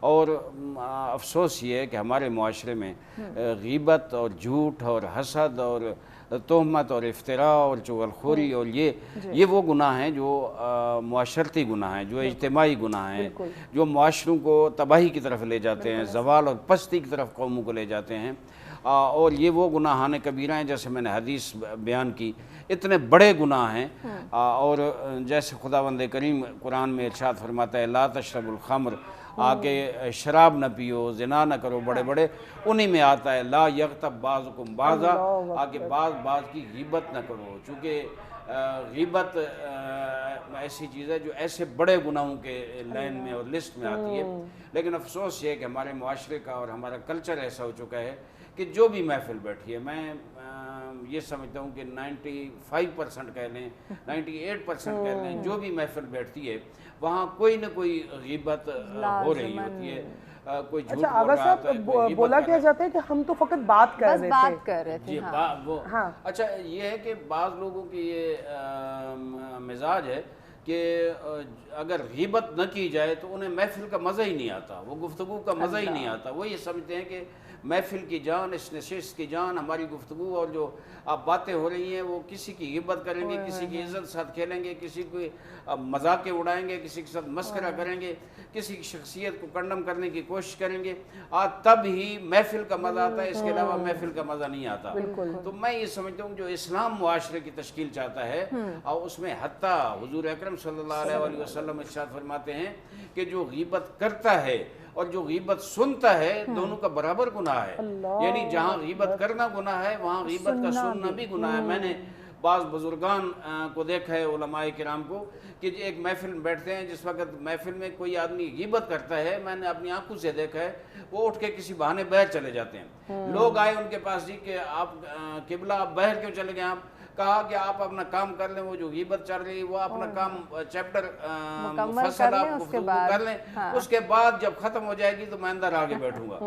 اور افسوس یہ ہے کہ ہمارے معاشرے میں غیبت اور جھوٹ اور حسد اور تہمت اور افتراء اور چغلخوری اور یہ وہ گناہ ہیں جو معاشرتی گناہ ہیں، جو اجتماعی گناہ ہیں، جو معاشروں کو تباہی کی طرف لے جاتے ہیں، زوال اور پستی کی طرف قوموں کو لے جاتے ہیں، اور یہ وہ گناہان کبیرہ ہیں جیسے میں نے حدیث بیان کی، اتنے بڑے گناہ ہیں، اور جیسے خداوند کریم قرآن میں ارشاد فرماتا ہے لا تشرب الخمر، آگے شراب نہ پیو، زنا نہ کرو، بڑے بڑے انہی میں آتا ہے لا یغتب بعضکم بعضا، آگے بعض کی غیبت نہ کرو، چونکہ غیبت ایسی چیز ہے جو ایسے بڑے گناہوں کے لائن میں اور لسٹ میں آتی ہے، لیکن افسوس یہ ہے کہ ہمارے معاشرے کا اور ہمارا کلچر ایسا ہو چکا ہے کہ جو بھی محفل بیٹھی ہے، میں یہ سمجھتا ہوں کہ 95% کہہ لیں، 98% کہہ لیں، جو بھی محفل بیٹھتی ہے وہاں کوئی نہ کوئی غیبت ہو رہی ہوتی ہے، کوئی جھوٹ اچھا آغا صاحب بولا کیا جاتا ہے کہ ہم تو فقط بات کر رہے تھے، اچھا یہ ہے کہ بعض لوگوں کی یہ مزاج ہے کہ اگر غیبت نہ کی جائے تو انہیں محفل کا مزہ ہی نہیں آتا، وہ گفتگو کا مزہ ہی نہیں آتا، وہ یہ سمجھتے ہیں کہ محفل کی جان، اس نشست کی جان، ہماری گفتگو اور جو آپ باتیں ہو رہی ہیں وہ کسی کی غیبت کریں گے، کسی کی عزت ساتھ کھیلیں گے، کسی کو مذاقیں اڑائیں گے، کسی کے ساتھ مسخرہ کریں گے، کسی کی شخصیت کو کنڈم کرنے کی کوشش کریں گے، تب ہی محفل کا مزہ آتا ہے، اس کے علاوہ محفل کا مزہ نہیں آتا۔ تو میں یہ سمجھتا ہوں جو اسلام معاشرے کی تشکیل چاہتا ہے، اور اس میں حتیٰ حضور اکرم صلی اللہ علیہ وسلم ارشاد فرماتے ہیں کہ جو غیبت کرتا ہے اور جو غیبت سنتا ہے دونوں کا برابر گناہ ہے، یعنی جہاں غیبت کرنا گناہ ہے وہاں غیبت کا سننا بھی گناہ ہے۔ میں نے بعض بزرگان کو دیکھا ہے، علماء کرام کو، کہ ایک محفل میں بیٹھتے ہیں، جس وقت محفل میں کوئی آدمی غیبت کرتا ہے، میں نے اپنی آنکھوں سے دیکھا ہے، وہ اٹھ کے کسی بہانے باہر چلے جاتے ہیں۔ لوگ آئے ان کے پاس جی کہ آپ قبلہ آپ باہر کیوں چلے گئے؟ آپ کہا کہ آپ اپنا کام کر لیں، وہ جو غیبت چل رہی ہے وہ اپنا کام چیپٹر مفصل آپ گفتگو کر لیں، اس کے بعد جب ختم ہو جائے گی تو میں اندر آگے بیٹھوں گا۔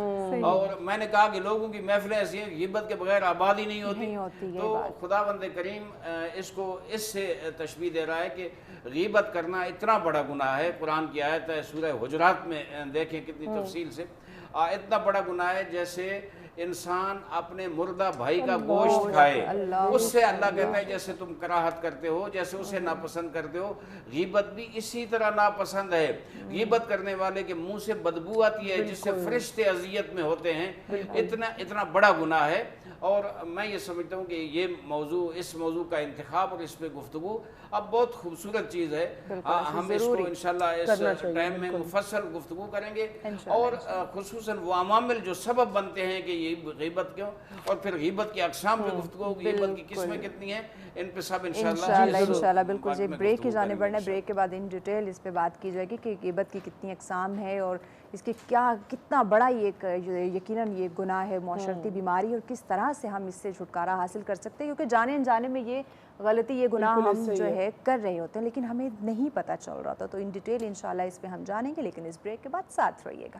اور میں نے کہا کہ لوگوں کی محفلیں ایسی ہیں غیبت کے بغیر آباد ہی نہیں ہوتی، تو خداوند کریم اس کو اس سے تشبیہ دے رہا ہے کہ غیبت کرنا اتنا بڑا گناہ ہے، قرآن کی آیت ہے سورہ حجرات میں دیکھیں کتنی تفصیل سے، اتنا بڑا گناہ ہے جیسے انسان اپنے مردہ بھائی کا گوشت کھائے، اس سے اللہ کہتا ہے جیسے تم کراہت کرتے ہو، جیسے اسے ناپسند کرتے ہو، غیبت بھی اسی طرح ناپسند ہے۔ غیبت کرنے والے کے منہ سے بدبو آتی ہے جس سے فرشتے اذیت میں ہوتے ہیں، اتنا بڑا گناہ ہے۔ اور میں یہ سمجھتا ہوں کہ یہ موضوع، اس موضوع کا انتخاب اور اس پہ گفتگو اب بہت خوبصورت چیز ہے، ہم اس کو انشاءاللہ اس ٹائم میں مفصل گفتگو کریں گے، اور خصوصاً وہ عوامل جو سبب بنتے ہیں کہ یہ غیبت کیوں، اور پھر غیبت کی اقسام پہ گفتگو، غیبت کی قسمیں کتنی ہیں، ان پہ سب انشاءاللہ بالکل جی بریک کی جانب بڑھنا ہے، بریک کے بعد ان ڈیٹیل اس پہ بات کی جائے گی کہ غیبت کی کتنی اقسام ہے اور اس کی کتنا بڑا یہ یقیناً یہ گناہ ہے، معاشرتی بیماری، اور کس طرح سے ہم اس سے چھٹکارا حاصل کر سکتے ہیں، کیونکہ جانے انجانے میں یہ غلطی، یہ گناہ ہم جو ہے کر رہے ہوتے ہیں لیکن ہمیں نہیں پتہ چل رہا تھا۔ تو ان ڈیٹیل انشاءاللہ اس پہ ہم جانیں گے، لیکن اس بریک کے بعد ساتھ رہیے گا۔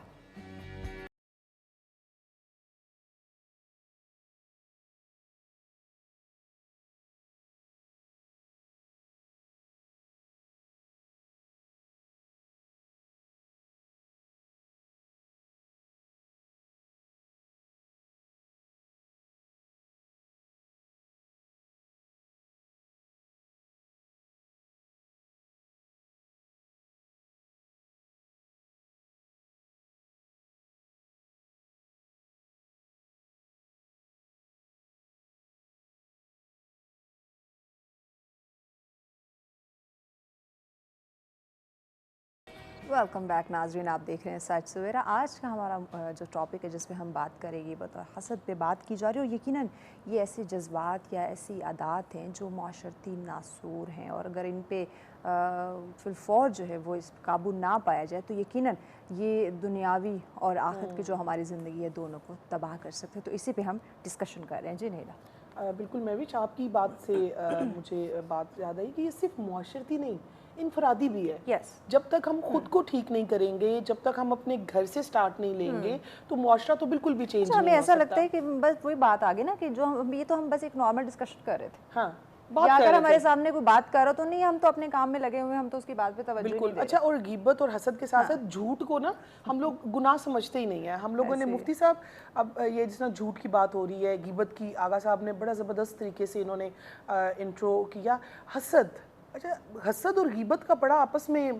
ویلکم بیک ناظرین، آپ دیکھ رہے ہیں سچ سویرا۔ آج کا ہمارا جو ٹاپک ہے جس پہ ہم بات کریں گے بطور حسد پہ بات کی جا رہی ہے، اور یقیناً یہ ایسے جذبات یا ایسی عادات ہیں جو معاشرتی ناسور ہیں، اور اگر ان پہ فی الفور جو ہے وہ اس قابو نہ پایا جائے تو یقیناً یہ دنیاوی اور آخرت کی جو ہماری زندگی ہے دونوں کو تباہ کر سکتے ہیں۔ تو اسی پہ ہم ڈسکشن کر رہے ہیں۔ جی نیلا بالکل، میں بھی آپ کی بات سے مجھے بات یاد آئی کہ یہ صرف معاشرتی نہیں، انفرادی بھی ہے۔ جب تک ہم خود کو ٹھیک نہیں کریں گے، جب تک ہم اپنے گھر سے سٹارٹ نہیں لیں گے تو معاشرہ تو بالکل بھی چینج نہیں ہو سکتا۔ ہمیں ایسا لگتا ہے کہ بس وہی بات آگے نا کہ جو یہ تو ہم بس ایک نارمل ڈسکشن کر رہے تھے، ہاں یا اگر ہمارے سامنے کوئی بات کر رہا تو نہیں، ہم تو اپنے کام میں لگے ہوئے، ہم تو اس کی بات پہ توجہ نہیں بالکل. دے. اچھا، اور غیبت اور حسد کے ساتھ ساتھ جھوٹ کو نا ہم لوگ گناہ سمجھتے ہی نہیں ہیں. ہم لوگوں نے مفتی صاحب اب یہ جس طرح جھوٹ کی بات ہو رہی ہے، غیبت کی، آغا صاحب نے بڑا زبردست طریقے سے انہوں نے انٹرو کیا. حسد، اچھا حسد اور غیبت کا بڑا آپس میں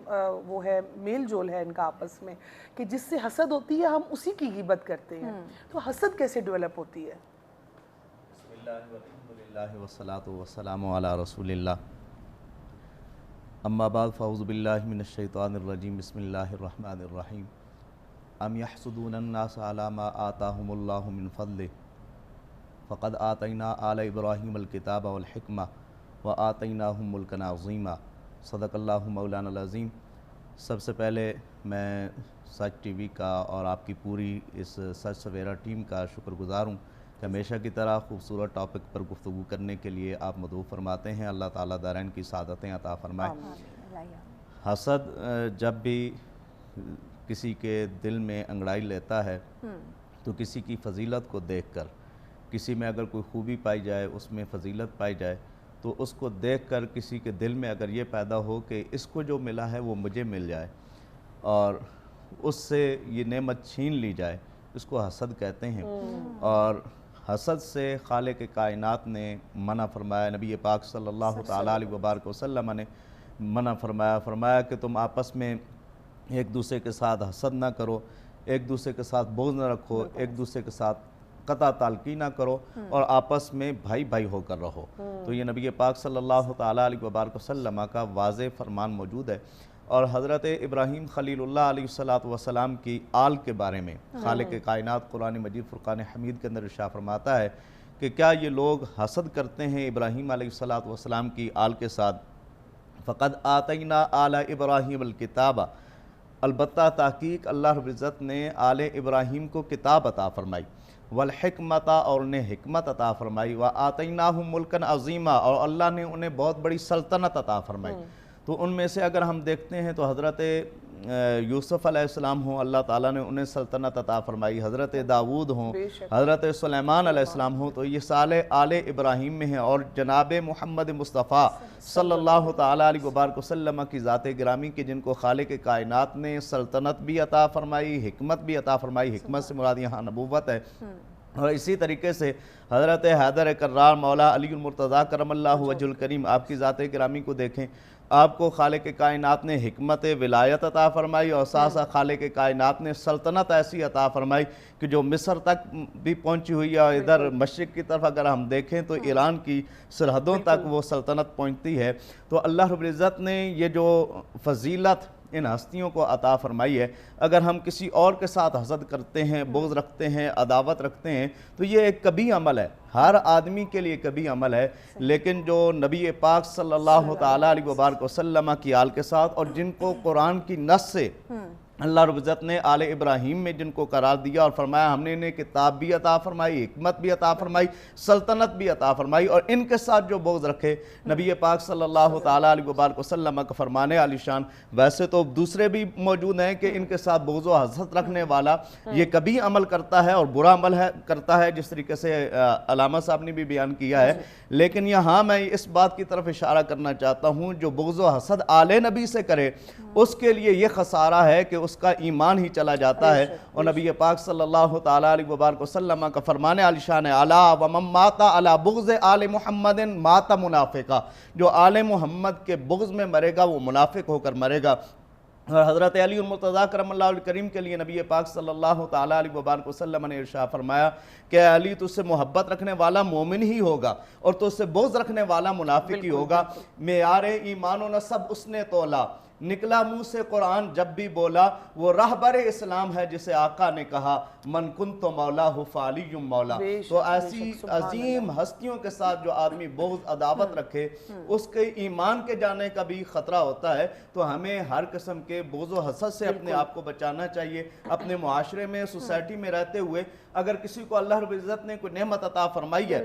وہ ہے، میل جول ہے ان کا آپس میں، کہ جس سے حسد ہوتی ہے ہم اسی کی غیبت کرتے ہیں. تو حسد کیسے ڈیولپ ہوتی ہے؟ بسم اللہ والحمدللہ والصلاة والسلام علی رسول اللہ. اما بعد فاعوذ باللہ من الشیطان الرجیم. بسم اللہ الرحمن الرحیم. ام یحسدون الناس علی ما آتاہم اللہ من فضلہ فقد آتینا آل ابراہیم الکتاب والحکمہ وآتیناہم ملکا عظیما. صدق اللہ مولانا العظیم. سب سے پہلے میں سچ ٹی وی کا اور آپ کی پوری اس سچ سویرا ٹیم کا شکر گزار ہوں کہ ہمیشہ کی طرح خوبصورت ٹاپک پر گفتگو کرنے کے لیے آپ مدعو فرماتے ہیں. اللہ تعالیٰ دارین کی سعادتیں عطا فرمائے. حسد جب بھی کسی کے دل میں انگڑائی لیتا ہے تو کسی کی فضیلت کو دیکھ کر، کسی میں اگر کوئی خوبی پائی جائے، اس میں فضیلت پائی جائے، تو اس کو دیکھ کر کسی کے دل میں اگر یہ پیدا ہو کہ اس کو جو ملا ہے وہ مجھے مل جائے اور اس سے یہ نعمت چھین لی جائے، اس کو حسد کہتے ہیں. اور حسد سے خالق کائنات نے منع فرمایا. نبی پاک صلی اللہ تعالیٰ علیہ وبارک وسلم نے منع فرمایا کہ تم آپس میں ایک دوسرے کے ساتھ حسد نہ کرو، ایک دوسرے کے ساتھ بغض نہ رکھو، ایک دوسرے کے ساتھ قطع تعلقی نہ کرو اور آپس میں بھائی بھائی ہو کر رہو. تو یہ نبی پاک صلی اللہ تعالیٰ علیہ وبارک وسلم کا واضح فرمان موجود ہے. اور حضرت ابراہیم خلیل اللہ علیہ السلام کی آل کے بارے میں خالق کائنات قرآن مجید فرقان حمید کے اندر ارشاد فرماتا ہے کہ کیا یہ لوگ حسد کرتے ہیں ابراہیم علیہ السلام کی آل کے ساتھ. فقد آتینا آل ابراہیم الکتاب. البتہ تحقیق اللہ رب العزت نے آل ابراہیم کو کتاب عطا فرمائی، والحکمت اور انہیں حکمت عطا فرمائی، وآتیناہم ملکا عظیما اور اللہ نے انہیں بہت بڑی سلطنت عطا فرمائی. تو ان میں سے اگر ہم دیکھتے ہیں تو حضرت یوسف علیہ السلام ہوں، اللہ تعالیٰ نے انہیں سلطنت عطا فرمائی. حضرت داود ہوں، حضرت سلیمان علیہ السلام ہوں، تو یہ سارے آل ابراہیم میں ہیں. اور جناب محمد مصطفیٰ صلی اللہ تعالیٰ علیہ وبارک وسلم کی ذات گرامی کے جن کو خالق کائنات نے سلطنت بھی عطا فرمائی، حکمت بھی عطا فرمائی. حکمت سے مراد یہاں نبوت ہے. اور اسی طریقے سے حضرت حیدر کرار مولا علی المرتضیٰ کرم اللہ وجہ الکریم، آپ کی ذات گرامی کو دیکھیں، آپ کو خالق کائنات نے حکمت ولایت عطا فرمائی اور ساتھ ساتھ خالق کائنات نے سلطنت ایسی عطا فرمائی کہ جو مصر تک بھی پہنچی ہوئی ہے. اور ادھر مشرق کی طرف اگر ہم دیکھیں تو ایران کی سرحدوں تک وہ سلطنت پہنچتی ہے. تو اللہ رب العزت نے یہ جو فضیلت ان ہستیوں کو عطا فرمائی ہے، اگر ہم کسی اور کے ساتھ حسد کرتے ہیں، بغض رکھتے ہیں، عداوت رکھتے ہیں، تو یہ ایک کبھی عمل ہے، ہر آدمی کے لیے کبھی عمل ہے. لیکن جو نبی پاک صلی اللہ تعالیٰ علیہ وبارک وسلم کی آل کے ساتھ اور جن کو قرآن کی نص سے اللہ رب العزت نے آل ابراہیم میں جن کو قرار دیا اور فرمایا ہم نے انہیں کتاب بھی عطا فرمائی، حکمت بھی عطا فرمائی، سلطنت بھی عطا فرمائی، اور ان کے ساتھ جو بغض رکھے، نبی پاک صلی اللہ تعالیٰ علیہ وبارک وسلم کا فرمان عالی شان. ویسے تو دوسرے بھی موجود ہیں کہ ان کے ساتھ بغض و حسد رکھنے والا یہ کبھی عمل کرتا ہے اور برا عمل کرتا ہے، جس طریقے سے علامہ صاحب نے بھی بیان کیا ہے. لیکن یہاں میں اس بات کی طرف اشارہ کرنا چاہتا ہوں، جو بغض و حسد آل نبی سے کرے اس کے لیے یہ خسارہ ہے کہ اس کا ایمان ہی چلا جاتا ہے. اور نبی پاک صلی اللہ تعالیٰ علیہ وبارک وسلم کا فرمان عالی شان ہے، الا ومن مات علی بغض آل محمد مات منافقا. جو آل محمد کے بغض میں مرے گا وہ منافق ہو کر مرے گا. اور حضرت علی المرتضیٰ کرم اللہ علیہ کریم کے لیے نبی پاک صلی اللہ تعالیٰ علیہ وبارک وسلم نے ارشاد فرمایا کہ علی تجھ سے محبت رکھنے والا مومن ہی ہوگا اور تجھ سے بغض رکھنے والا منافق ہی ہوگا. معیار ایمان و نسب اس نے تولا، نکلا منہ سے قرآن جب بھی بولا، وہ رہبر اسلام ہے جسے آقا نے کہا من کنت مولا فعلی مولا. تو ایسی عظیم ہستیوں کے ساتھ جو آدمی بغض عداوت رکھے اس کے ایمان کے جانے کا بھی خطرہ ہوتا ہے. تو ہمیں ہر قسم کے بغض و حسد سے اپنے آپ کو بچانا چاہیے. اپنے معاشرے میں، سوسائٹی میں رہتے ہوئے اگر کسی کو اللہ رب العزت نے کوئی نعمت عطا فرمائی ہے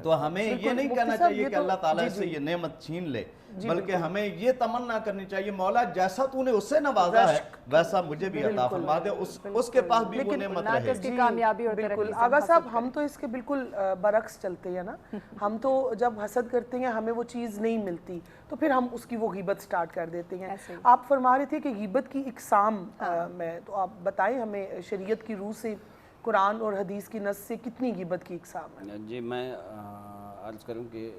تو ہمیں یہ نہیں کہنا چاہیے کہ اللہ تعالیٰ سے یہ نعمت چھین لے، بلکہ ہمیں یہ تمنا کرنی چاہیے مولا جیسا تو نے اس سے نوازا ہے ویسا مجھے بھی عطا فرما دے، اس کے پاس بھی وہ نعمت رہے۔ اس کی کامیابی اور بالکل ترقی سے آغا حسد صاحب، کریں۔ ہم تو اس کے بالکل برعکس چلتے ہیں نا، ہم تو جب حسد کرتے ہیں ہمیں وہ چیز نہیں ملتی تو پھر ہم اس کی وہ غیبت سٹارٹ کر دیتے ہیں۔ ایسے ہی۔ آپ فرما رہے تھے کہ غیبت کی اقسام میں، تو آپ بتائیں ہمیں شریعت کی روح سے، قرآن اور حدیث کی نص سے کتنی غیبت کی اقسام ہیں؟ جی میں عرض کروں کہ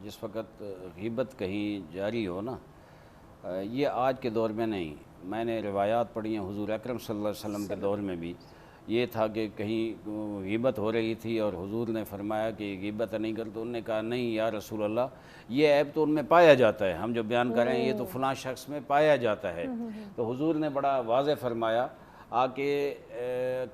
جس وقت غیبت کہیں جاری ہو نا، یہ آج کے دور میں نہیں، میں نے روایات پڑھی ہیں حضور اکرم صلی اللہ علیہ وسلم کے دور میں بھی یہ تھا کہ کہیں غیبت ہو رہی تھی اور حضور نے فرمایا کہ غیبت نہیں کر، تو انہوں نے کہا نہیں یا رسول اللہ، یہ عیب تو ان میں پایا جاتا ہے، ہم جو بیان کر رہے ہیں یہ تو فلاں شخص میں پایا جاتا ہے۔ تو حضور نے بڑا واضح فرمایا کہ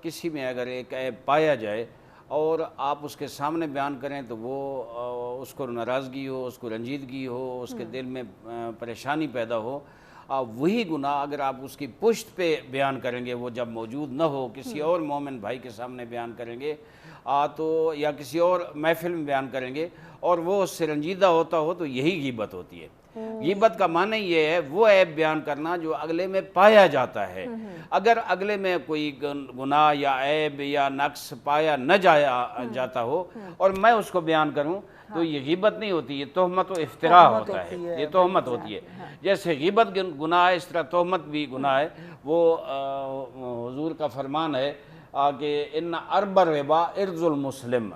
کسی میں اگر ایک عیب پایا جائے اور آپ اس کے سامنے بیان کریں تو وہ اس کو ناراضگی ہو، اس کو رنجیدگی ہو، اس کے دل میں پریشانی پیدا ہو، وہی گناہ اگر آپ اس کی پشت پہ بیان کریں گے، وہ جب موجود نہ ہو، کسی اور مومن بھائی کے سامنے بیان کریں گے تو یا کسی اور محفل میں بیان کریں گے اور وہ اس سے رنجیدہ ہوتا ہو، تو یہی غیبت ہوتی ہے۔ غیبت کا معنی یہ ہے وہ عیب بیان کرنا جو اگلے میں پایا جاتا ہے۔ اگر اگلے میں کوئی گناہ یا عیب یا نقص پایا نہ جاتا ہو اور میں اس کو بیان کروں تو یہ غیبت نہیں ہوتی، یہ تہمت و افتراء ہوتا ہے، یہ تہمت ہوتی ہے۔ جیسے غیبت گناہ ہے، اس طرح تہمت بھی گناہ ہے۔ وہ حضور کا فرمان ہے کہ ان ارب الربا ارض المسلم،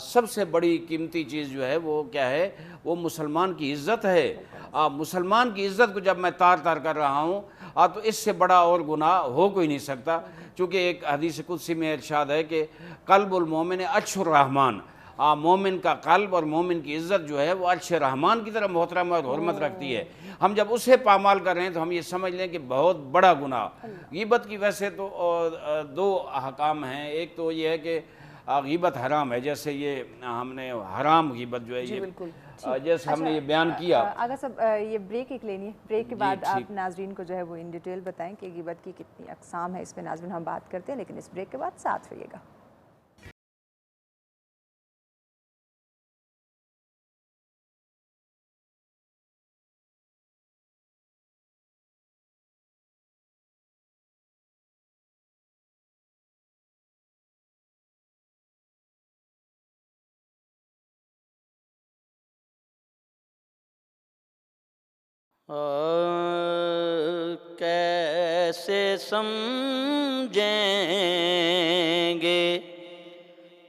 سب سے بڑی قیمتی چیز جو ہے وہ کیا ہے؟ وہ مسلمان کی عزت ہے۔ مسلمان کی عزت کو جب میں تار تار کر رہا ہوں تو اس سے بڑا اور گناہ ہو کوئی نہیں سکتا، چونکہ ایک حدیث قدسی میں ارشاد ہے کہ قلب المومن عرش الرحمن، مومن کا قلب اور مومن کی عزت جو ہے وہ عرش رحمان کی طرح محترم اور حرمت رکھتی ہے۔ ہم جب اسے پامال کر رہے ہیں تو ہم یہ سمجھ لیں کہ بہت بڑا گناہ۔ غیبت کی ویسے تو دو احکام ہیں، ایک تو یہ ہے کہ غیبت حرام ہے، جیسے یہ ہم نے حرام غیبت جو ہے یہ جیسے ہم نے یہ بیان کیا۔ آغا صاحب یہ بریک ایک لینی ہے، بریک کے بعد آپ ناظرین کو جو ہے وہ ان ڈیٹیل بتائیں کہ غیبت کی کتنی اقسام ہے، اس میں ناظرین ہم بات کرتے ہیں، لیکن اس بریک کے بعد ساتھ رہیے گا۔ کیسے سمجھیں گے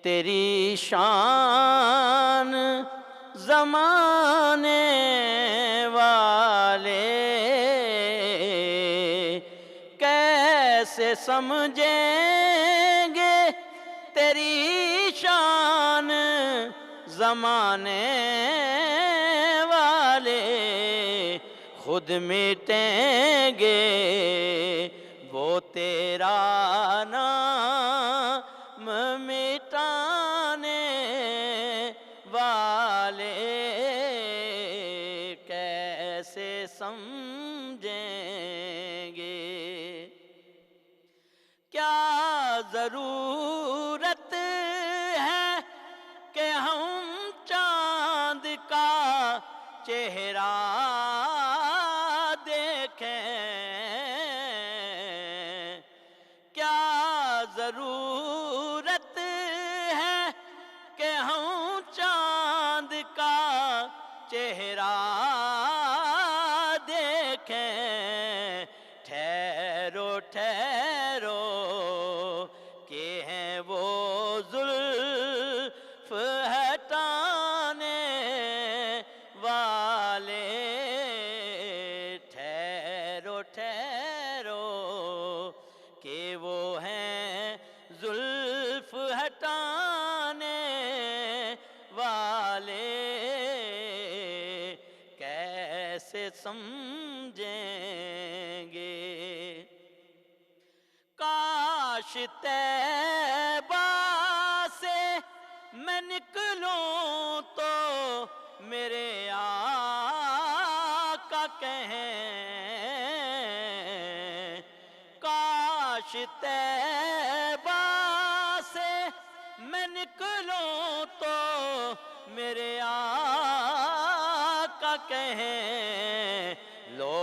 تیری شان زمانے والے، کیسے سمجھیں گے تیری شان زمانے والے، خود مٹیں گے وہ تیرا نام مٹانے والے، کیسے سمجھیں گے؟ کیا ضرورت ہے کہ ہم چاند کا چہرہ ضرورت ہے کہ ہم چاند کا چہرہ دیکھیں، ٹھہرو ٹھہرو کہ ہیں وہ زلف ہٹانے والے، ٹھہرو ٹھہرو کہ وہ ہیں زلف ہٹانے والے، کیسے سمجھیں گے؟ کاش طیبہ سے میں نکلوں تو میرے آقا کہیں، کاش طیبہ سے میں نکلوں تو میرے آقا کہیں، لو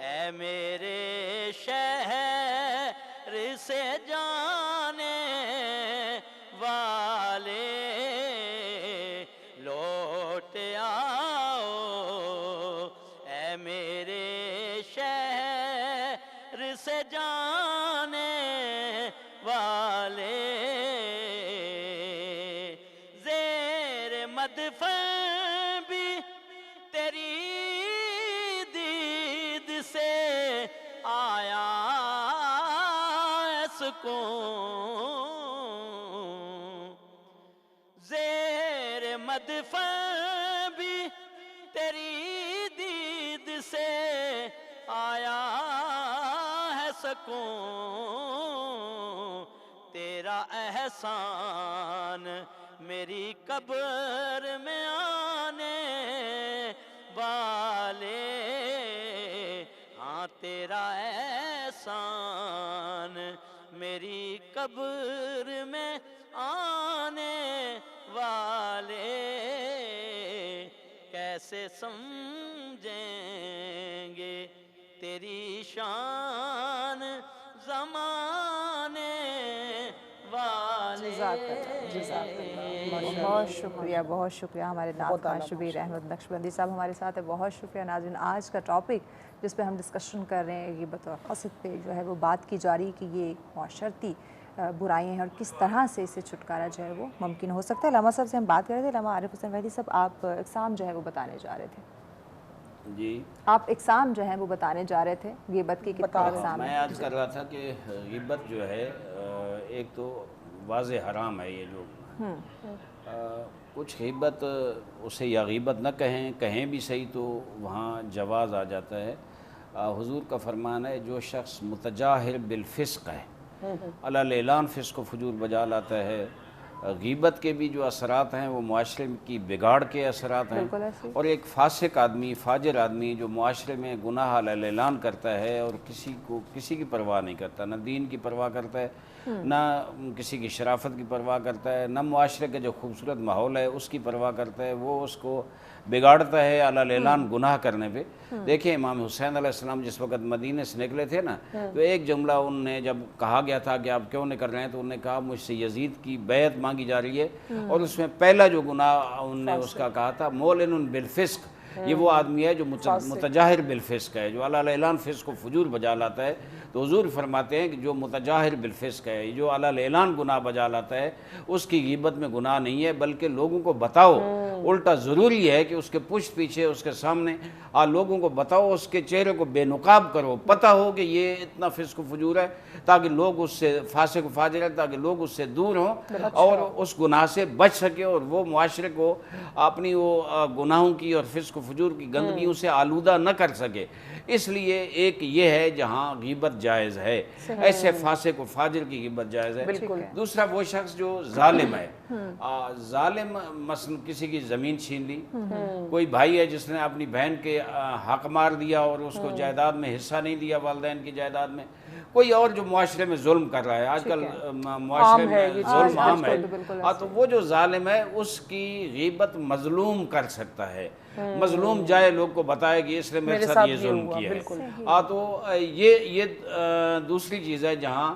اے میرے شہر سے جانے والے لوٹ آؤ اے میرے شہر سے جانے والے زیر مدفن بھی تیری دید سے آیا ہے سکون زیر مدفن بھی تیری دید سے آیا ہے سکون تیرا احسان میری قبر میں آنے والے ہاں تیرا احسان میری قبر میں آنے والے کیسے سمجھیں گے تیری شان زمانے والے بہت شکریہ ہمارے نعت خواں شبیر احمد نقشبندی صاحب ہمارے ساتھ ہے. بہت شکریہ ناظرین. آج کا ٹاپک جس پہ ہم ڈسکشن کر رہے ہیں غیبت اور حسد پہ جو ہے وہ بات کی جا رہی کہ یہ ایک معاشرتی برائیاں ہیں اور کس طرح سے اسے چھٹکارا جو ہے وہ ممکن ہو سکتا ہے. علامہ صاحب سے ہم بات کر رہے تھے. علامہ عارف حسین وحیدی صاحب آپ اقسام جو ہے وہ بتانے جا رہے تھے. جی آپ اقسام جو ہیں وہ بتانے جا رہے تھے غیبت کے کتنے اقسام میں ہیں. عرض کر رہا تھا کہ غیبت جو ہے ایک تو واضح حرام ہے یہ جو کچھ غیبت اسے یا غیبت نہ کہیں بھی صحیح تو وہاں جواز آ جاتا ہے. حضور کا فرمان ہے جو شخص متجاہر بالفسق ہے علی الاعلان فسق و فجور بجا لاتا ہے. غیبت کے بھی جو اثرات ہیں وہ معاشرے کی بگاڑ کے اثرات ہیں اور ایک فاسق آدمی فاجر آدمی جو معاشرے میں گناہ علی الاعلان کرتا ہے اور کسی کی پرواہ نہیں کرتا نہ دین کی پرواہ کرتا ہے نہ کسی کی شرافت کی پرواہ کرتا ہے نہ معاشرے کا جو خوبصورت ماحول ہے اس کی پرواہ کرتا ہے وہ اس کو بگاڑتا ہے علی الاعلان گناہ کرنے پہ. دیکھیں امام حسین علیہ السلام جس وقت مدینے سے نکلے تھے نا تو ایک جملہ ان نے جب کہا گیا تھا کہ آپ کیوں نکل رہے ہیں تو انہوں نے کہا مجھ سے یزید کی بیعت مانگی جا رہی ہے اور اس میں پہلا جو گناہ ان نے اس کا کہا تھا مولن بالفسق. یہ وہ آدمی ہے جو متجاہر بالفسق ہے جو علی الاعلان فسق و فجور بجا لاتا ہے. تو حضور فرماتے ہیں کہ جو متجاہر بالفسق ہے جو علی الاعلان گناہ بجا لاتا ہے اس کی غیبت میں گناہ نہیں ہے بلکہ لوگوں کو بتاؤ. الٹا ضروری ہے کہ اس کے پشت پیچھے اس کے سامنے لوگوں کو بتاؤ اس کے چہرے کو بے نقاب کرو پتہ ہو کہ یہ اتنا فسق و فجور ہے تاکہ لوگ اس سے فاسق و فاجر ہے تاکہ لوگ اس سے دور ہوں اور اس گناہ سے بچ سکے اور وہ معاشرے کو اپنی وہ گناہوں کی اور فسق و فجور کی گندگیوں سے آلودہ نہ کر سکے. اس لیے ایک یہ ہے جہاں غیبت جائز ہے ایسے فاسق و فاجر کی غیبت جائز ہے. دوسرا وہ شخص جو ظالم ہے ظالم مثلا کسی کی زمین چھین لی کوئی بھائی ہے جس نے اپنی بہن کے حق مار دیا اور اس کو جائیداد میں حصہ نہیں دیا والدین کی جائیداد میں کوئی اور جو معاشرے میں ظلم کر رہا ہے آج کل معاشرے میں ظلم عام ہے تو وہ جو ظالم ہے اس کی غیبت مظلوم کر سکتا ہے. مظلوم جائے لوگ کو بتائے کہ اس نے میرے ساتھ یہ ظلم کیا ہے. تو یہ دوسری چیز ہے جہاں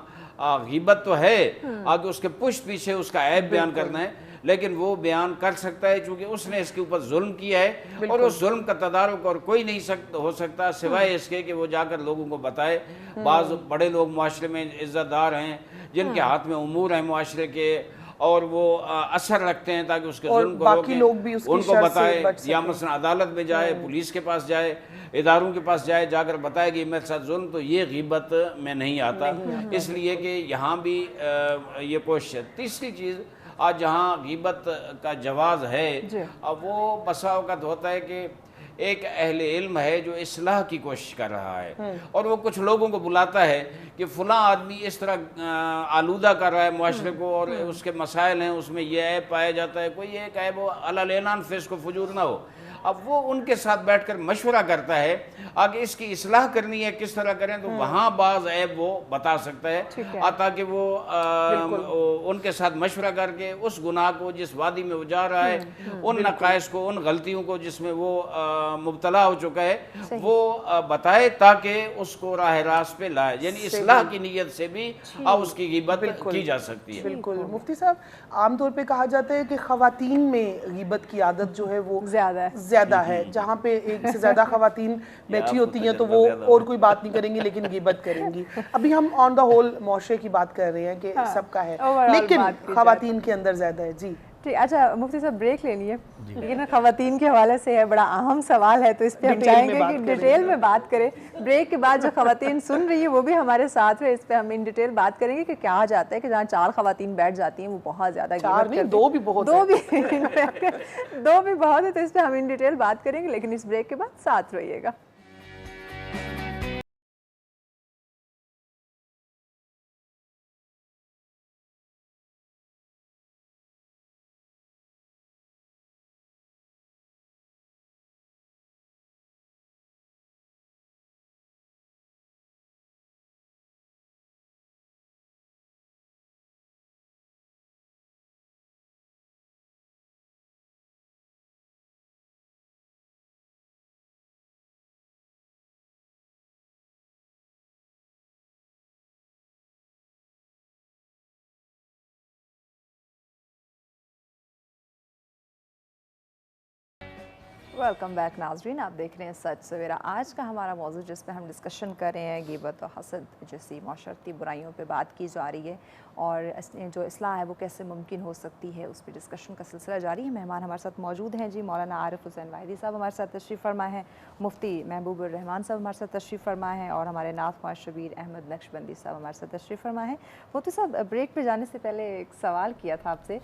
غیبت تو ہے آگے اس کے پشت پیچھے اس کا عیب بیان کرنا ہے لیکن وہ بیان کر سکتا ہے چونکہ اس نے اس کے اوپر ظلم کیا ہے اور اس ظلم کا تدارک اور کوئی نہیں ہو سکتا سوائے اس کے کہ وہ جا کر لوگوں کو بتائے. بعض بڑے لوگ معاشرے میں عزت دار ہیں جن کے ہاتھ میں امور ہیں معاشرے کے اور وہ اثر رکھتے ہیں تاکہ اس کے ظلم کو روکیں ان کو بتائے یا مثلا عدالت میں جائے پولیس کے پاس جائے اداروں کے پاس جائے جا کر بتائے کہ میرے ساتھ ظلم تو یہ غیبت میں نہیں آتا. اس لیے کہ یہاں بھی یہ کوشش ہے. تیسری چیز آج جہاں غیبت کا جواز ہے وہ بسا اوقات ہوتا ہے کہ ایک اہل علم ہے جو اصلاح کی کوشش کر رہا ہے اور وہ کچھ لوگوں کو بلاتا ہے کہ فلاں آدمی اس طرح آلودہ کر رہا ہے معاشرے کو اور اس کے مسائل ہیں اس میں یہ عیب پایا جاتا ہے کوئی ایک عیب علی الاعلان فسق و فجور نہ ہو اب وہ ان کے ساتھ بیٹھ کر مشورہ کرتا ہے، آگے اس کی اصلاح کرنی ہے کس طرح کریں، تو وہاں بعض عیب وہ بتا سکتا ہے، تاکہ وہ ان کے ساتھ مشورہ کر کے اس گناہ کو جس وادی میں وہ جا رہا ہے، ان نقائص کو، ان غلطیوں کو جس میں وہ مبتلا ہو چکا ہے، وہ بتائے تاکہ اس کو راہ راست پہ لائے، یعنی اصلاح کی نیت سے بھی اب اس کی غیبت کی جا سکتی ہے۔ بالکل مفتی صاحب، عام طور پہ کہا جاتا ہے کہ خواتین میں غیبت کی عادت جو ہے وہ زیادہ ہے، جہاں پہ ایک سے زیادہ خواتین بیٹھی ہوتی ہیں تو وہ اور کوئی بات نہیں کریں گی لیکن غیبت کریں گی۔ ابھی ہم آن دا ہول معاشرے کی بات کر رہے ہیں کہ سب کا ہے، لیکن خواتین کے اندر زیادہ ہے۔ جی ٹھیک، اچھا مفتی صاحب بریک لینی ہے، لیکن خواتین کے حوالے سے ہے، بڑا اہم سوال ہے، تو اس پہ ہم چاہیں گے کہ ڈیٹیل میں بات کریں۔ بریک کے بعد جو خواتین سن رہی ہیں وہ بھی ہمارے ساتھ ہے، اس پہ ہم ان ڈیٹیل بات کریں گے کہ کہا جاتا ہے کہ جہاں 4 خواتین بیٹھ جاتی ہیں وہ بہت زیادہ غیبت کرتی ہیں۔ 2 بھی بہت ہے، 2 بھی بہت ہے، تو اس پہ ہم ان ڈیٹیل بات کریں گے، لیکن اس بریک کے بعد ساتھ رہیے گا۔ ویلکم بیک ناظرین، آپ دیکھ رہے ہیں سچ سویرا۔ آج کا ہمارا موضوع جس پہ ہم ڈسکشن کر رہے ہیں غیبت و حسد جیسی معاشرتی برائیوں پہ بات کی جا رہی ہے، اور جو اصلاح ہے وہ کیسے ممکن ہو سکتی ہے، اس پہ ڈسکشن کا سلسلہ جاری ہے۔ مہمان ہمارے ساتھ موجود ہیں جی، مولانا عارف حسین واحدی صاحب ہمارے ساتھ تشریف فرما ہیں، مفتی محبوب الرحمان صاحب ہمارے ساتھ تشریف فرما ہیں، اور ہمارے نعت خواہ شبیر احمد نقشبندی صاحب ہمارے ساتھ تشریف فرما ہیں۔ مفتی صاحب، بریک پہ جانے سے پہلے ایک سوال کیا تھا آپ سے،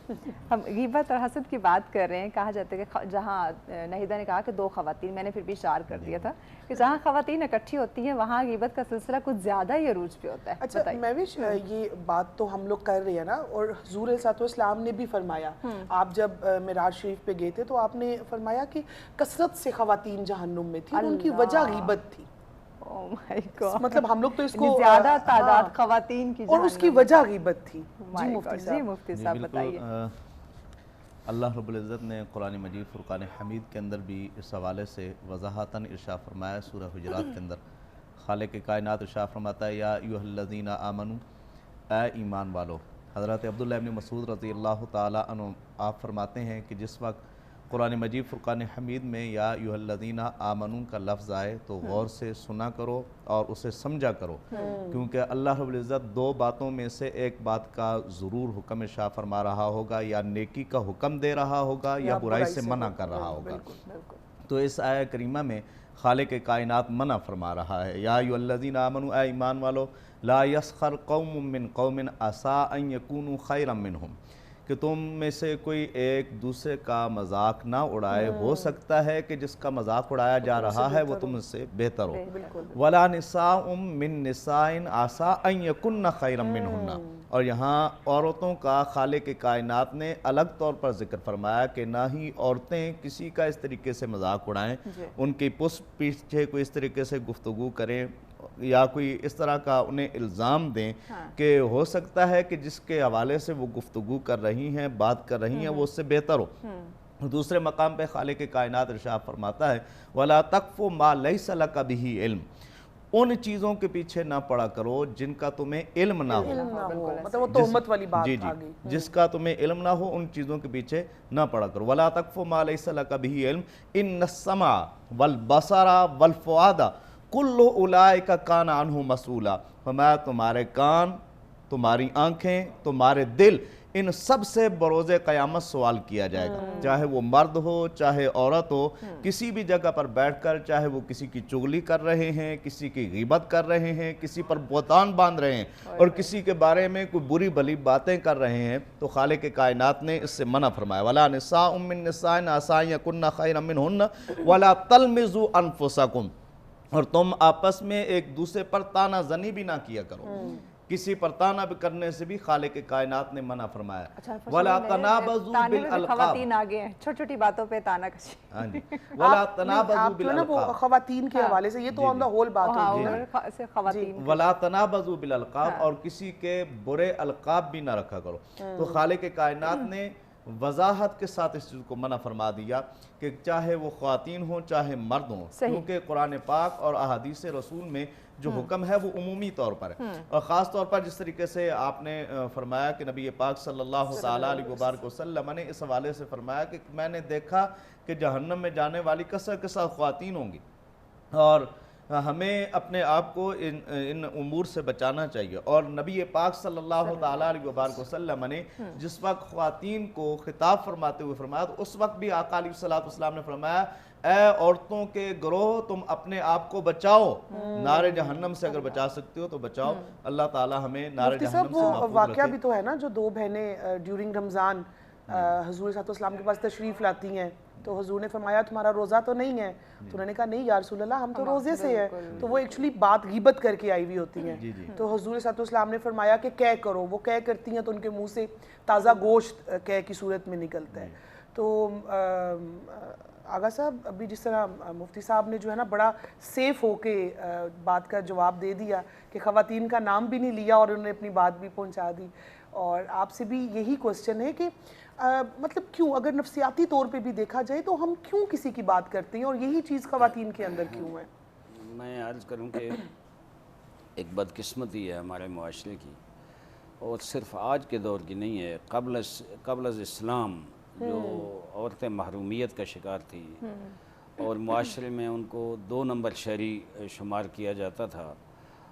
ہم غیبت اور حسد کی بات کر رہے ہیں، کہا جاتا ہے کہ جہاں نہیدہ نے کہا کہ 2 خواتین، میں نے پھر بھی 4 کر دیا تھا، کہ جہاں خواتین اکٹھی ہوتی ہیں وہاں غیبت کا سلسلہ کچھ زیادہ ہی عروج پہ ہوتا ہے۔ اچھا مہوش، یہ بات تو ہم لوگ کر رہے ہیں نا، اور حضور علیہ السلام نے بھی فرمایا، آپ جب معراج شریف پہ گئے تھے تو آپ نے فرمایا کہ کثرت سے خواتین جہنم میں تھی، ان کی وجہ غیبت تھی۔ مطلب ہم لوگ تو اس کو زیادہ تعداد خواتین کی اور اس کی وجہ غیبت تھی۔ جی مفتی صاحب بتائیے۔ اللہ رب العزت نے قرآن مجید فرقان حمید کے اندر بھی اس حوالے سے وضاحتاً ارشاد فرمایا، سورہ حجرات کے اندر خالق کائنات ارشاد فرماتا ہے، یا ایھا الذین آمنوا، اے ایمان والو۔ حضرت عبداللہ ابن مسعود رضی اللہ تعالیٰ عنہ آپ فرماتے ہیں کہ جس وقت قرآن مجید فرقان حمید میں یا ایھا الذین آمنوا کا لفظ آئے تو غور سے سنا کرو اور اسے سمجھا کرو، کیونکہ اللہ رب العزت 2 باتوں میں سے ایک بات کا ضرور حکم ارشاد فرما رہا ہوگا، یا نیکی کا حکم دے رہا ہوگا یا برائی سے منع کر رہا ہوگا۔ تو اس آیہ کریمہ میں خالق کائنات منع فرما رہا ہے، یا ایھا الذین آمنوا، اے ایمان والو، لا یسخر قوم من قوم عسیٰ ان یکونوا خیرا منہم، کہ تم میں سے کوئی ایک دوسرے کا مذاق نہ اڑائے، ہو سکتا ہے کہ جس کا مذاق اڑایا جا رہا ہے وہ تم سے بہتر ہو۔ ولا نساء من نساء عسیٰ ان یکن خیرا منہن، اور یہاں عورتوں کا خالق کائنات نے الگ طور پر ذکر فرمایا کہ نہ ہی عورتیں کسی کا اس طریقے سے مذاق اڑائیں، ان کی پشت پیچھے کوئی اس طریقے سے گفتگو کریں، یا کوئی اس طرح کا انہیں الزام دیں کہ ہو سکتا ہے کہ جس کے حوالے سے وہ گفتگو کر رہی ہیں، بات کر رہی ہیں، وہ اس سے بہتر ہو۔ دوسرے مقام پہ خالق کائنات ارشاد فرماتا ہے، وَلَا تَقْفُ مَا لَيْسَ لَكَ بِهِ عِلْم، ان چیزوں کے پیچھے نہ پڑا کرو جن کا تمہیں علم نہ ہو، مطلب وہ تہمت والی بات آ گئی، جس کا تمہیں علم نہ ہو ان چیزوں کے پیچھے نہ پڑا کرو۔ وَلَا تَقْفُ مَا لَيْسَ لَكَ بِهِ عِلْم إِنَّ السَّمْعَ وَالْبَصَرَ وَالْفُؤَادَ کُلُّ أُولَئِکَ کَانَ عَنْہُ مسئولا، فرمایا تمہارے کان، تمہاری آنکھیں، تمہارے دل، ان سب سے بروز قیامت سوال کیا جائے گا، چاہے وہ مرد ہو چاہے عورت ہو، کسی بھی جگہ پر بیٹھ کر، چاہے وہ کسی کی چغلی کر رہے ہیں، کسی کی غیبت کر رہے ہیں، کسی پر بہتان باندھ رہے ہیں، اور کسی کے بارے میں کوئی بری بھلی باتیں کر رہے ہیں، تو خالق کائنات نے اس سے منع فرمایا، وَلَا نِسَاءٌ مِّن نِسَاءٍ عَسَىٰ أَن يَكُنَّ خَيْرًا مِّنْهُنَّ وَلَا تَلْمِزُوا أَنفُسَكُمْ، اور تم آپس میں ایک دوسرے پر تانا زنی بھی نہ کیا کرو، کسی پر تانا کرنے سے بھی خالق کائنات نے منع فرمایا. اچھا وَلَا تَنَابَزُوا تانے میں بھی بِالْأَلْقَابِ. خواتین آگے ہیں، چھوٹی چھوٹی باتوں پہ تانا کشی. ہاں جی. وَلَا تَنَابَزُوا آپ جو ہے نا وہ بِالْأَلْقَابِ. خواتین کے حوالے سے، یہ تو آن دا ہول بات ہوگی نا. خواتین وَلَا تَنَابَزُوا بِالْأَلْقَابِ، اور کسی کے برے القاب بھی نہ رکھا کرو. تو خالق کائنات نے وضاحت کے ساتھ اس چیز کو منع فرما دیا کہ چاہے وہ خواتین ہوں چاہے مرد ہوں، کیونکہ قرآن پاک اور احادیث رسول میں جو حکم ہے وہ عمومی طور پر ہے. اور خاص طور پر جس طریقے سے آپ نے فرمایا کہ نبی پاک صلی اللہ تعالیٰ علیہ وبارک وسلم نے اس حوالے سے فرمایا کہ میں نے دیکھا کہ جہنم میں جانے والی کثرت کے ساتھ خواتین ہوں گی، اور ہمیں اپنے آپ کو ان امور سے بچانا چاہیے. اور نبی پاک صلی اللہ تعالیٰ علیہ وبارک وسلم نے جس وقت خواتین کو خطاب فرماتے ہوئے فرمایا، تو اس وقت بھی آقا علیہ السلام نے فرمایا اے عورتوں کے گروہ تم اپنے آپ کو بچاؤ، نار جہنم سے اگر بچا سکتے ہو تو بچاؤ. اللہ تعالیٰ ہمیں نار مفتی جہنم صاحب سے وہ محفوظ واقعہ رکھے. بھی تو ہے نا جو دو بہنیں ڈیورنگ رمضان حضور صلی اللہ علیہ وسلم کے پاس تشریف لاتی ہیں، تو حضور نے فرمایا تمہارا روزہ تو نہیں ہے؟ تو انہوں نے کہا نہیں یا رسول اللہ ہم تو روزے سے ہیں. تو وہ ایکچولی بات غیبت کر کے آئی ہوئی ہوتی ہیں. تو حضور صلی اللہ علیہ وسلم نے فرمایا کہ قے کرو. وہ قے کرتی ہیں تو ان کے منہ سے تازہ گوشت قے کی صورت میں نکلتا ہے. تو آغا صاحب ابھی جس طرح مفتی صاحب نے جو ہے نا بڑا سیف ہو کے بات کا جواب دے دیا کہ خواتین کا نام بھی نہیں لیا اور انہوں نے اپنی بات بھی پہنچا دی. اور آپ سے بھی یہی کوسچن ہے کہ مطلب کیوں، اگر نفسیاتی طور پہ بھی دیکھا جائے تو ہم کیوں کسی کی بات کرتے ہیں اور یہی چیز خواتین کے اندر کیوں ہے؟ میں عرض کروں کہ ایک بدقسمتی ہے ہمارے معاشرے کی، اور صرف آج کے دور کی نہیں ہے، قبل از اسلام جو عورتیں محرومیت کا شکار تھی اور معاشرے میں ان کو 2 نمبر شہری شمار کیا جاتا تھا.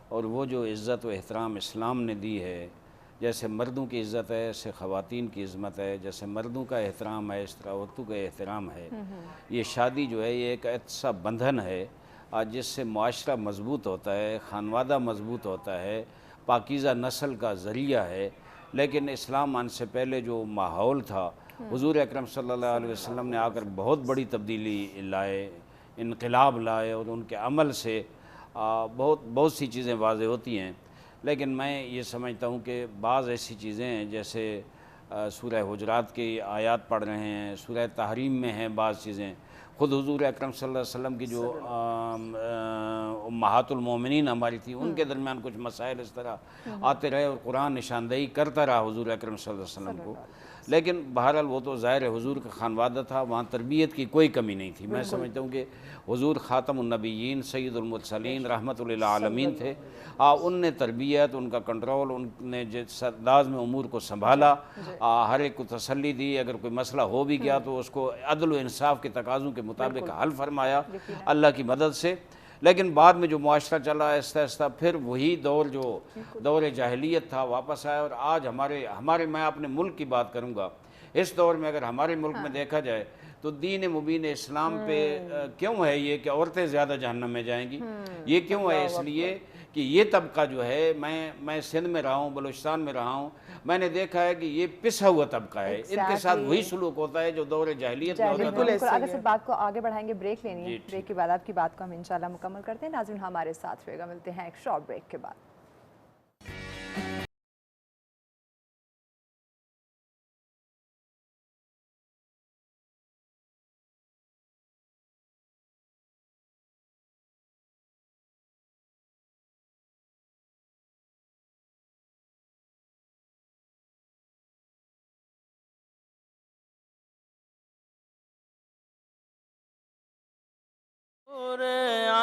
اور وہ جو عزت و احترام اسلام نے دی ہے، جیسے مردوں کی عزت ہے ایسے خواتین کی عظمت ہے، جیسے مردوں کا احترام ہے اس طرح عورتوں کا احترام ہے. یہ شادی جو ہے یہ ایک ایسا بندھن ہے جس سے معاشرہ مضبوط ہوتا ہے، خانوادہ مضبوط ہوتا ہے، پاکیزہ نسل کا ذریعہ ہے. لیکن اسلام آنے سے پہلے جو ماحول تھا، حضور اکرم صلی اللہ علیہ وسلم نے آ کر بہت بڑی تبدیلی لائے، انقلاب لائے، اور ان کے عمل سے بہت سی چیزیں واضح ہوتی ہیں. لیکن میں یہ سمجھتا ہوں کہ بعض ایسی چیزیں ہیں جیسے سورہ حجرات کی آیات پڑھ رہے ہیں، سورہ تحریم میں ہیں بعض چیزیں. خود حضور اکرم صلی اللہ علیہ وسلم کی جو امہات المومنین ہماری تھی، ان کے درمیان کچھ مسائل اس طرح آتے رہے اور قرآن نشاندہی کرتا رہا حضور اکرم صلی اللہ علیہ وسلم کو. لیکن بہرحال وہ تو ظاہر حضور کا خانوادہ تھا، وہاں تربیت کی کوئی کمی نہیں تھی. میں سمجھتا ہوں کہ حضور خاتم النبیین سید المرسلین رحمت للعالمین تھے. ان نے تربیت، ان کا کنٹرول، ان نے جس انداز میں امور کو سنبھالا، ہر ایک کو تسلی دی. اگر کوئی مسئلہ ہو بھی گیا تو اس کو عدل و انصاف کے تقاضوں کے مطابق حل فرمایا اللہ کی مدد سے. لیکن بعد میں جو معاشرہ چلا آہستہ آہستہ پھر وہی دور جو دور جاہلیت تھا واپس آیا. اور آج ہمارے میں اپنے ملک کی بات کروں گا، اس دور میں اگر ہمارے ملک میں دیکھا جائے تو دین مبین اسلام پہ کیوں ہے یہ کہ عورتیں زیادہ جہنم میں جائیں گی؟ یہ کیوں ہے؟ اس لیے کہ یہ طبقہ جو ہے، میں سندھ میں رہا ہوں، بلوچستان میں رہا ہوں، میں نے دیکھا ہے کہ یہ پسا ہوا طبقہ ہے. ان کے ساتھ وہی سلوک ہوتا ہے جو دور جاہلیت میں ہوتا تھا. بالکل. اگر سے بات کو آگے بڑھائیں گے، بریک لینی ہے، بریک کے بعد آپ کی بات کو ہم انشاءاللہ مکمل کرتے ہیں. ناظرین ہمارے ساتھ رہے گا، ملتے ہیں ایک شارٹ بریک کے بعد.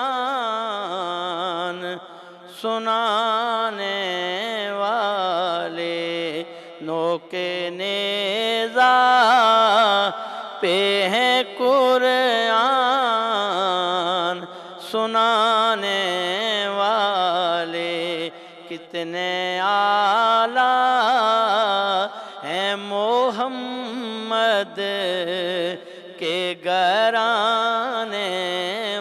قرآن سنانے والے نوکے نیزہ پہ ہیں، قرآن سنانے والے کتنے اعلیٰ ہیں محمد کے گھرانے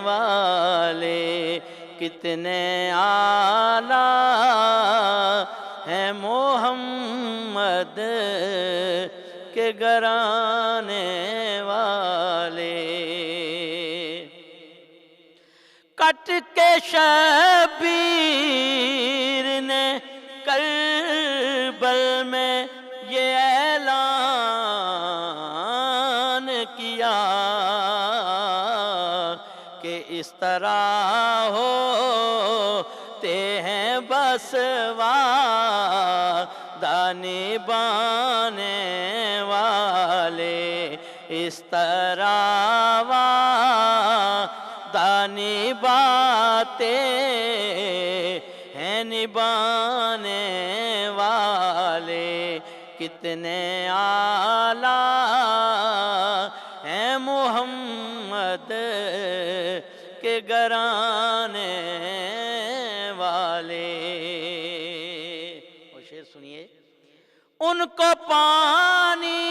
والے، کتنے اعلیٰ ہیں محمد کے گھرانے والے. کٹ کے شبیر نے کر یہ اعلان کیا کہ اس طرح ہوتے ہیں بس وعدہ نبھانے والے، اس طرح وعدہ نبھاتے ہیں نبھانے والے، کتنے اعلیٰ ہیں محمد کے گھرانے والے۔ اور شعر سنیے، ان کو پانی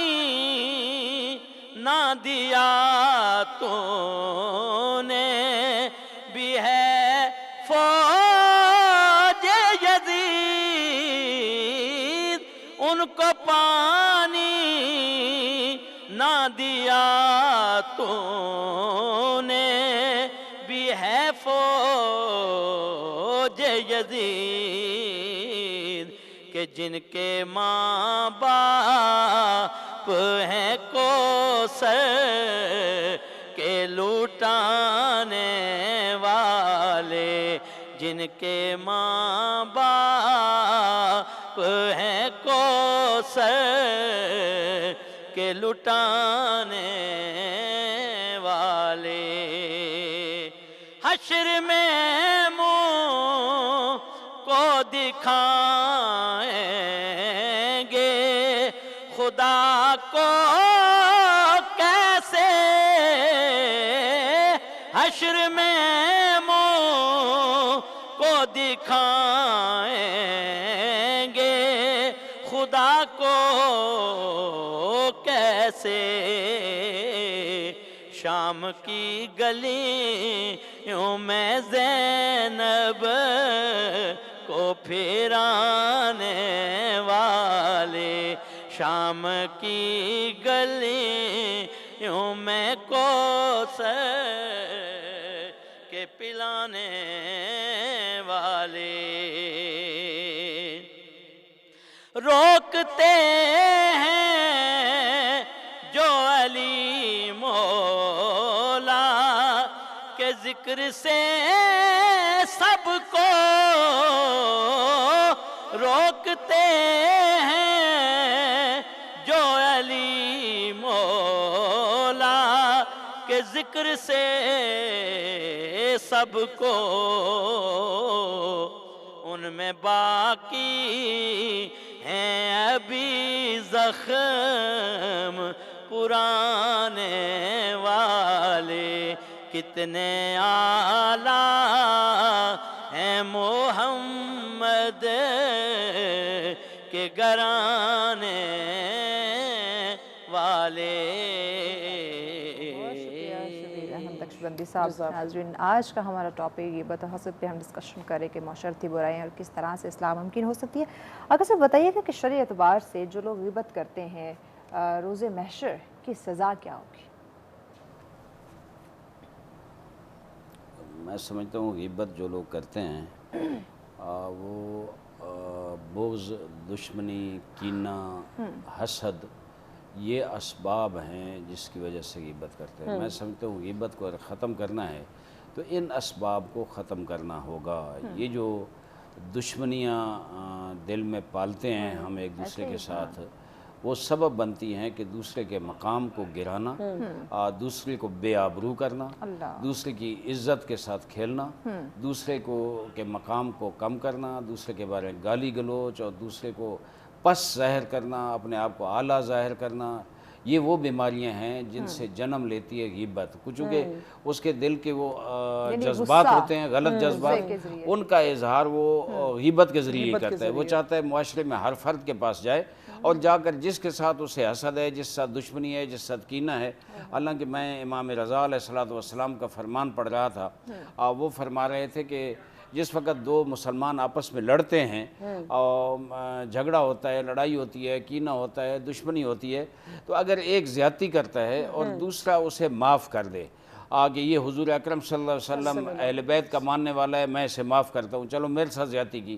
نہ دیا تو نے بھی ہے فوج یزید، ان کو پانی نہ دیا تو نے بھی ہے فوج یزید، کہ جن کے ماں باپ ہیں کوثر کے لوٹانے والے، جن کے ماں باپ ہیں کوثر کے لٹانے والے، حشر میں منہ کو دکھائیں گے خدا کو کیسے، حشر میں منہ کو دکھائیں گے خدا کو کیسے، شام کی گلیوں میں زینب کو پھرانے والے، شام کی گلیوں میں کوثر کے پلانے والے، روکتے ہیں جو علی مولا کے ذکر سے سب کو، روکتے ہیں جو علی مولا کے ذکر سے سب کو، ان میں باقی ہیں ابھی زخم پرانے والے، کتنے اعلیٰ ہیں محمد کے گھرانے والے۔ نقشبندی صاحب، ناظرین آج کا ہمارا ٹاپک یہ بتحسد پہ ہم ڈسکشن کریں کہ معاشرتی برائیاں اور کس طرح سے اصلاح ممکن ہو سکتی ہے۔ اگر صاحب بتائیے گا کہ شرعی اعتبار سے جو لوگ غیبت کرتے ہیں روز محشر کی سزا کیا ہوگی؟ میں سمجھتا ہوں غیبت جو لوگ کرتے ہیں وہ بغض، دشمنی، کینہ، حسد، یہ اسباب ہیں جس کی وجہ سے غیبت کرتے ہیں۔ میں سمجھتا ہوں غیبت کو اگر ختم کرنا ہے تو ان اسباب کو ختم کرنا ہوگا۔ یہ جو دشمنیاں دل میں پالتے ہیں ہم ایک دوسرے کے ساتھ، وہ سبب بنتی ہیں کہ دوسرے کے مقام کو گرانا، دوسرے کو بے آبرو کرنا، دوسرے کی عزت کے ساتھ کھیلنا، دوسرے کے مقام کو کم کرنا، دوسرے کے بارے میں گالی گلوچ اور دوسرے کو پس ظاہر کرنا، اپنے آپ کو اعلیٰ ظاہر کرنا، یہ وہ بیماریاں ہیں جن سے جنم لیتی ہے غیبت۔ چونکہ اس کے دل کے وہ جذبات ہوتے ہیں، غلط جذبات، ان کا اظہار وہ غیبت کے ذریعے کرتا ہے۔ وہ چاہتا ہے معاشرے میں ہر فرد کے پاس جائے اور جا کر جس کے ساتھ اسے حسد ہے، جس ساتھ دشمنی ہے، جس ساتھ کینہ ہے۔ حالانکہ میں امام رضا علیہ السلام کا فرمان پڑھ رہا تھا، وہ فرما رہے تھے کہ جس وقت دو مسلمان آپس میں لڑتے ہیں اور جھگڑا ہوتا ہے، لڑائی ہوتی ہے، کینہ ہوتا ہے، دشمنی ہوتی ہے، تو اگر ایک زیادتی کرتا ہے اور دوسرا اسے معاف کر دے، آگے یہ حضور اکرم صلی اللہ علیہ وسلم اہل بیت کا ماننے والا ہے، میں اسے معاف کرتا ہوں، چلو میرے ساتھ زیادتی کی،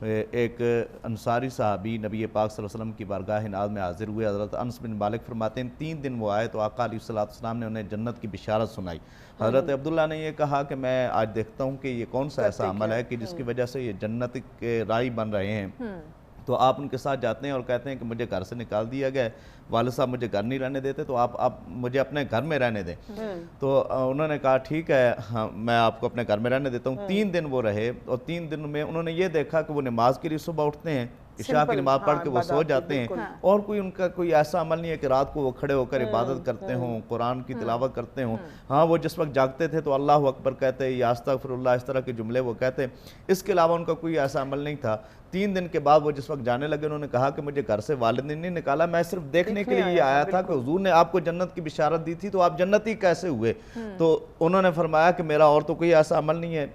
ایک انصاری صحابی نبی پاک صلی اللہ علیہ وسلم کی بارگاہ ناز میں حاضر ہوئے. حضرت انس بن مالک فرماتے ہیں 3 دن وہ آئے تو آقا علیہ الصلوۃ والسلام نے انہیں جنت کی بشارت سنائی. حضرت عبداللہ نے یہ کہا کہ میں آج دیکھتا ہوں کہ یہ کون سا ایسا عمل ہے کہ جس کی وجہ سے یہ جنت کے رائی بن رہے ہیں. تو آپ ان کے ساتھ جاتے ہیں اور کہتے ہیں کہ مجھے گھر سے نکال دیا گیا ہے, والد صاحب مجھے گھر نہیں رہنے دیتے, تو آپ مجھے اپنے گھر میں رہنے دیں. تو انہوں نے کہا ٹھیک ہے, ہاں میں آپ کو اپنے گھر میں رہنے دیتا ہوں. 3 دن وہ رہے اور 3 دن میں انہوں نے یہ دیکھا کہ وہ نماز کے لیے صبح اٹھتے ہیں, عشاء کی نماز پڑھ کے وہ سو جاتے ہیں, اور کوئی ان کا کوئی ایسا عمل نہیں ہے کہ رات کو وہ کھڑے ہو کر عبادت کرتے ہوں, قرآن کی تلاوت کرتے ہوں. ہاں وہ جس وقت جاگتے تھے تو اللہ اکبر کہتے یا استغفر اللہ, اس طرح کے جملے وہ کہتے. اس کے علاوہ ان کا کوئی ایسا عمل نہیں تھا. 3 دن کے بعد وہ جس وقت جانے لگے انہوں نے کہا کہ مجھے گھر سے والد نے نہیں نکالا, میں صرف دیکھنے کے لیے آیا تھا کہ حضور نے آپ کو جنت کی بشارت دی تھی, تو آپ جنتی کیسے ہوئے؟ تو انہوں نے فرمایا کہ میرا اور تو کوئی ایسا عمل نہیں ہے,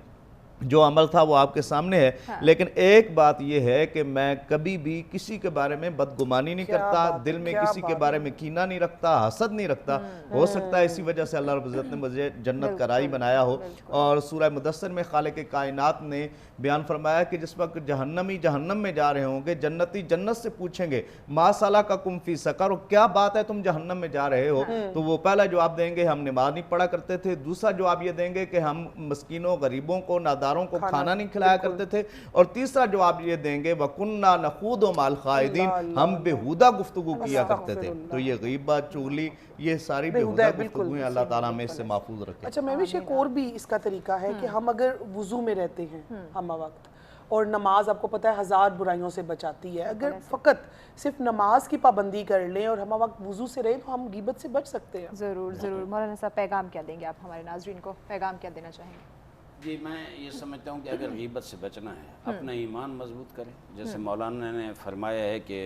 جو عمل تھا وہ آپ کے سامنے ہے. لیکن ایک بات یہ ہے کہ میں کبھی بھی کسی کے بارے میں بدگمانی نہیں کرتا, دل میں کسی کے بارے میں کینہ نہیں رکھتا, حسد نہیں رکھتا. ہو سکتا ہے اسی وجہ سے اللہ رب العزت نے مجھے جنت کا رائی بنایا ہو. اور سورہ مدثر میں خالق کائنات نے بیان فرمایا کہ جس وقت جہنمی جہنم میں جا رہے ہوں گے, جنتی جنت سے پوچھیں گے ما سلککم فی سقر, اور کیا بات ہے تم جہنم میں جا رہے ہو؟ تو وہ پہلا جواب دیں گے ہم نماز نہیں پڑھا کرتے تھے. دوسرا جواب یہ دیں گے کہ ہم مسکینوں, غریبوں کو, ناداروں کو کھانا نہیں کھلایا کرتے تھے. اور تیسرا جواب یہ دیں گے وَكُنَّا نَخُوضُ مَعَ الْخَائِضِينَ, ہم بےہودہ گفتگو کیا کرتے تھے. تو یہ غیبت, چغلی, یہ ساری بےہودہ گفتگویں اللہ تعالیٰ ہمیں اس سے محفوظ رکھے. اچھا میں بھی ایک اور بھی اس کا طریقہ ہے کہ ہم اگر وضو میں رہتے ہیں ہم وقت, اور نماز آپ کو پتہ ہے 1000 برائیوں سے بچاتی ہے, اگر فقط صرف نماز کی پابندی کر لیں اور ہم وقت وضو سے رہیں تو ہم غیبت سے بچ سکتے ہیں. ضرور ضرور. مولانا صاحب پیغام کیا دیں گے آپ ہمارے ناظرین کو, پیغام کیا دینا چاہیں گے؟ جی میں یہ سمجھتا ہوں کہ اگر غیبت سے بچنا ہے اپنا ایمان مضبوط کریں. جیسے مولانا نے فرمایا ہے کہ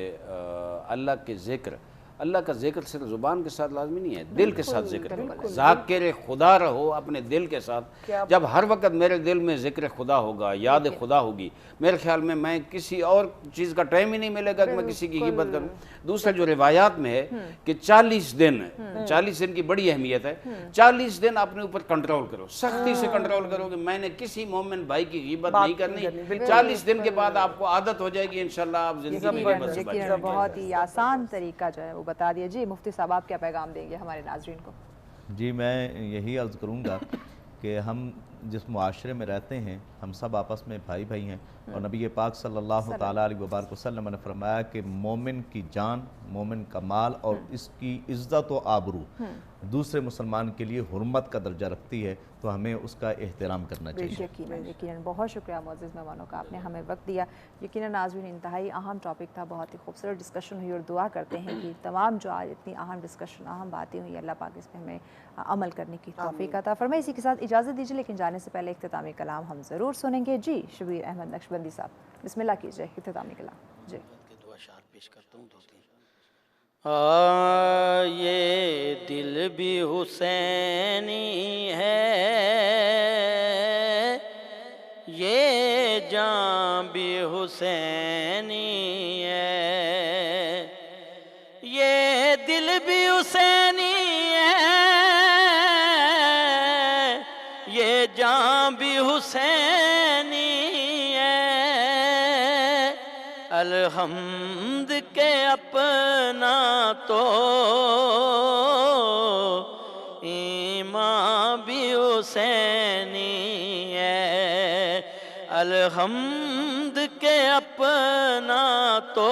اللہ کے ذکر, اللہ کا ذکر صرف زبان کے ساتھ لازمی نہیں ہے, دل کے ساتھ ذکر کرو. ذاکر خدا رہو اپنے دل کے ساتھ. جب ہر وقت میرے دل میں ذکر خدا ہوگا, یاد خدا ہوگی, میرے خیال میں کسی اور چیز کا ٹائم ہی نہیں ملے گا کہ میں کسی کی غیبت کروں. دوسرا جو روایات میں ہے کہ 40 دن کی بڑی اہمیت ہے. 40 دن اپنے اوپر کنٹرول کرو, سختی سے کنٹرول کرو کہ میں نے کسی مومن بھائی کی غیبت نہیں کرنی. 40 دن کے بعد آپ کو عادت ہو جائے گی, انشاءاللہ آپ زندگی کی غیبت سے بچ جائیں گے. بہت ہی آسان طریقہ جو ہے وہ بتا دیا. جی مفتی صاحب آپ کیا پیغام دیں گے ہمارے ناظرین کو؟ جی میں یہی عرض کروں گا کہ ہم جس معاشرے میں رہتے ہیں ہم سب آپس میں بھائی بھائی ہیں, اور نبی پاک صلی اللہ تعالیٰ علیہ وبارک وسلم نے فرمایا کہ مومن کی جان, مومن کا مال اور اس کی عزت و آبرو دوسرے مسلمان کے لیے حرمت کا درجہ رکھتی ہے, تو ہمیں اس کا احترام کرنا چاہیے. یقیناً. بہت شکریہ معزز مہمانوں کا, آپ نے ہمیں وقت دیا. یقیناً ناظرین انتہائی اہم ٹاپک تھا, بہت ہی خوبصورت ڈسکشن ہوئی, اور دعا کرتے ہیں کہ تمام جو آج اتنی اہم ڈسکشن, اہم باتیں ہوئی, اللہ پاک اس پہ ہمیں عمل کرنے کی توفیق عطا فرمائے. اسی کے ساتھ اجازت دیجیے, لیکن جانے سے پہلے اختتامی کلام ہم ضرور سنیں گے. جی شبیر احمد نقشبندی صاحب بسم اللہ کیجیے اختتامی کلام. جی دعا شعر پیش کرتا ہوں. یہ دل بھی حسینی ہے, یہ جان بھی حسینی ہے, یہ دل بھی حسینی ہے, یہ جان بھی حسینی ہے. الحمد کے اپنا تو ایمان بھی حسینی ہے. الحمد کے اپنا تو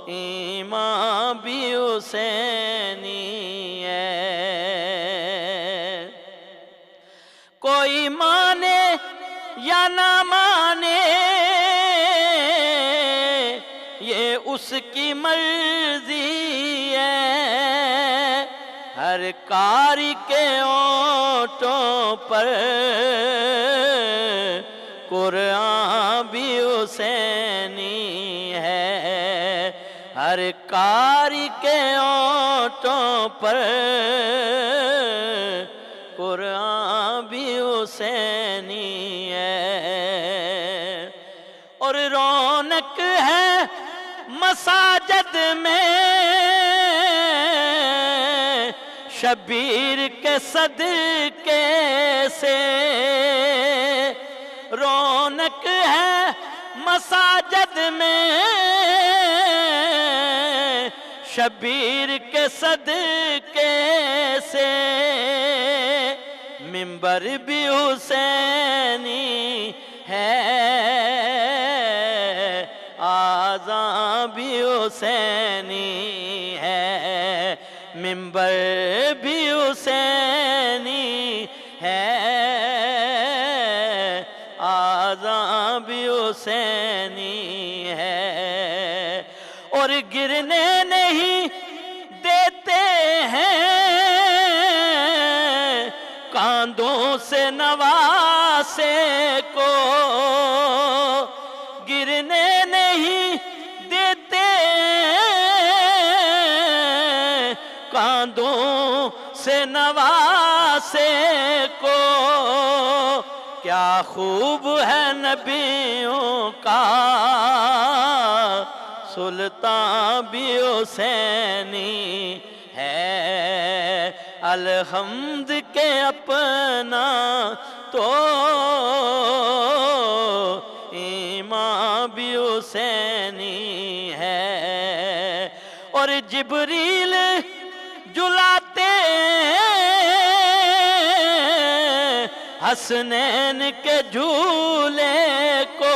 ایمان بھی حسینی ہے. کوئی مانے یا نہ مانے یہ اس کی مرضی ہے. ہر کاری کے ہونٹوں پر قرآن بھی حسینی ہے. ہر کاری کے ہونٹوں پر قرآن بھی حسینی ہے. اور رونق ہے مساجد میں شبیر کے صدقے سے, رونق ہے مساجد میں شبیر کے صدقے سے منبر بھی حسینی ہے آذان بھی حسینی ہے منبر بھی حسینی ہے آذان بھی حسینی ہے اور گرنے نہیں دیتے ہیں کاندھوں سے نواسے کو گرنے نہیں دیتے کاندھوں سے نواسے کو کیا خوب ہے نبیوں کا سلطان بھی حسینی ہے الحمد کے اپنا تو ایمان بھی حسینی ہے اور جبریل جلاتے حسنین کے جھولے کو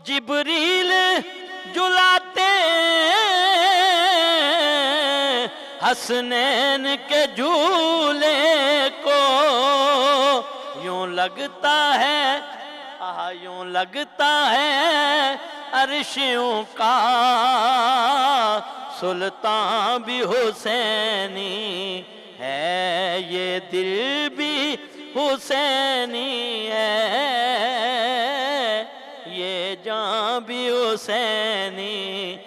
جبریل جلاتے حسنین کے جھولے کو یوں لگتا ہے یوں لگتا ہے عرشوں کا سلطان بھی حسینی ہے یہ دل بھی حسینی ہے یہ جان بھی حسینی